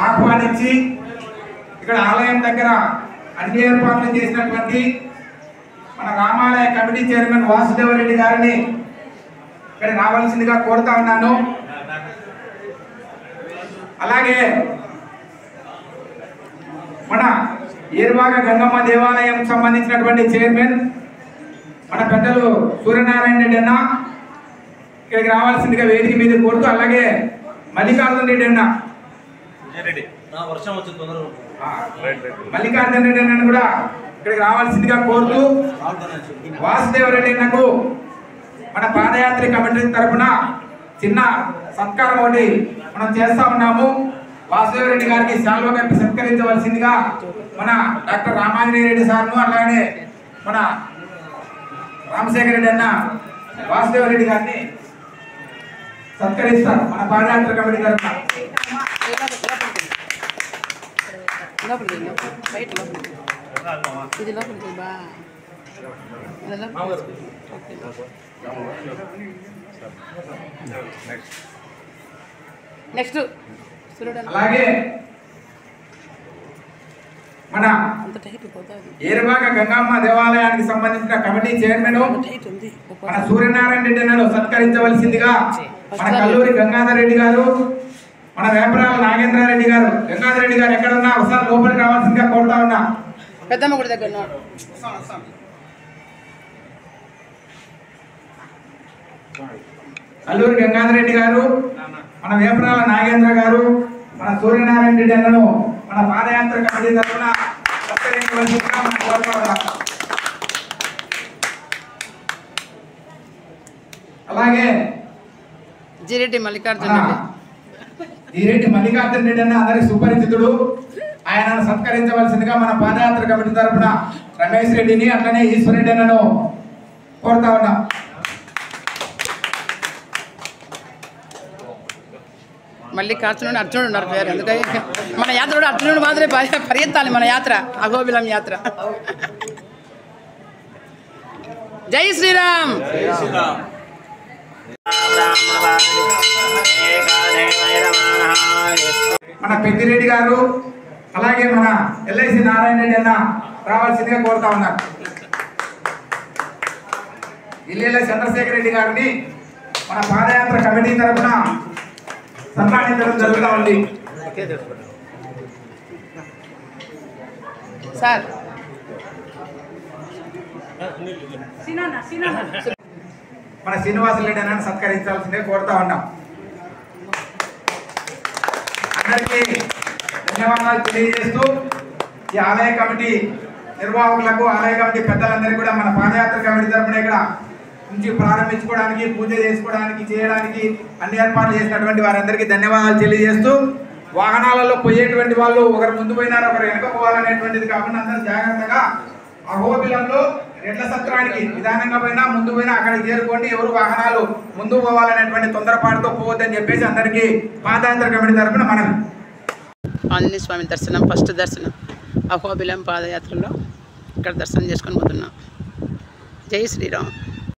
ఆహ్వానించి ఇక్కడ ఆలయం దగ్గర అన్ని ఏర్పాట్లు చేసినటువంటి మన రామాలయ కమిటీ చైర్మన్ వాసుదేవరెడ్డి గారిని ఇక్కడ రావాల్సిందిగా కోరుతా ఉన్నాను. అలాగే మన ఏరువాక గంగమ్మ దేవాలయం సంబంధించినటువంటి చైర్మన్ మన పెద్దలు సూర్యనారాయణ రెడ్డి అన్న ఇక్కడికి రావాల్సిందిగా వేదిక మీద కోరుతూ, అలాగే మల్లికార్జున రెడ్డి అన్న మల్లికార్జున రెడ్డి అన్న కూడా ఇక్కడికి రావాల్సిందిగా కోరుతూ, వాసుదేవరెడ్డి అన్నకు మన పాదయాత్ర కమిటీ తరఫున చిన్న సత్కారం ఒకటి మనం చేస్తా ఉన్నాము. వాసుదేవరెడ్డి గారికి శాల్వా కప్పి సత్కరించవలసిందిగా మన డాక్టర్ రామాంజనేయ రెడ్డి సార్ను, అలాగే మన రామశేఖర రెడ్డి అన్న వాసుదేవరెడ్డి గారిని సత్కరిస్తారు మన పాదయాత్ర కమిటీ తరఫున. అలాగే మన ఏరువాక గంగమ్మ దేవాలయానికి సంబంధించిన కమిటీ చైర్మన్ మన సూర్యనారాయణ రెడ్డి అన్నను సత్కరించవలసిందిగా మన కల్లూరి గంగాధర్ రెడ్డి గారు, మన వేపరాల నాగేంద్రారెడ్డి గారు. గంగాధర్ రెడ్డి గారు ఎక్కడున్నా ఒకసారి లోపలికి రావాల్సిందిగా కోరుతా ఉన్నా. పెద్దమ్మ గుడి దగ్గర కల్లూరి గంగాధర్ రెడ్డి గారు, మన వేపరాల నాగేంద్ర గారు, మన సూర్యనారాయణ రెడ్డి అన్నను మన పాదయాత్ర కమిటీ తరఫున సత్కరించవలసిందిగా మనం కోరుతా ఉన్నాం. అలాగే జిరెడ్డి మల్లికార్జున రెడ్డి అన్న అందరికి సుపరిచితుడు. ఆయనను సత్కరించవలసిందిగా మన పాదయాత్ర కమిటీ తరఫున రమేష్ రెడ్డిని, అట్లనే ఈశ్వర్ రెడ్డి అన్నను కోరుతా ఉన్నాం. మల్లికార్జునుడు అర్జునుడు ఉన్నారు పేరు, అందుకని మన యాత్ర అర్జునుడు మాత్రమే పరిగెత్తాలి. మన యాత్ర అహోబిలం యాత్ర. జై శ్రీరామ్. మన పెద్దిరెడ్డి గారు, అలాగే మన ఎల్ఐసి నారాయణ రెడ్డి అన్న రావాల్సిందిగా కోరుతా ఉన్నారు. ఇల్లేల చంద్రశేఖర్ రెడ్డి గారిని మన పాదయాత్ర కమిటీ తరఫున సన్మానించడం జరుగుతూ ఉంది. సార్ మన శ్రీనివాసరెడ్డి అన్న సత్కరించాల్సిందే కోరుతా ఉన్నాం. అందరికీ ధన్యవాదాలు తెలియజేస్తూ, ఈ ఆలయ కమిటీ నిర్వాహకులకు, ఆలయ కమిటీ పెద్దలందరికీ కూడా మన పాదయాత్ర కమిటీ తరఫున ఇక్కడ నుంచి ప్రారంభించుకోవడానికి, పూజ చేసుకోవడానికి, చేయడానికి అన్ని ఏర్పాట్లు చేసినటువంటి వారందరికీ ధన్యవాదాలు తెలియజేస్తూ, వాహనాలలో పోయేటువంటి వాళ్ళు ఒకరు ముందు పోయినారు ఒకరు వెనక పోవాలనేటువంటిది కాకుండా అందరూ జాగ్రత్తగా అహోబిలంలో రెడ్ల సత్రానికి విధానంగా పోయినా ముందు పోయినా అక్కడికి చేరుకోండి. ఎవరు వాహనాలు ముందు పోవాలనేటువంటి తొందరపాటుతో పోవద్దని చెప్పేసి అందరికీ పాదయాత్ర కమిటీ తరఫున మనం ఆంజనేయ స్వామి దర్శనం, ఫస్ట్ దర్శనం అహోబిలం పాదయాత్రలో ఇక్కడ దర్శనం చేసుకొని పోతున్నాం. జై శ్రీరామ్.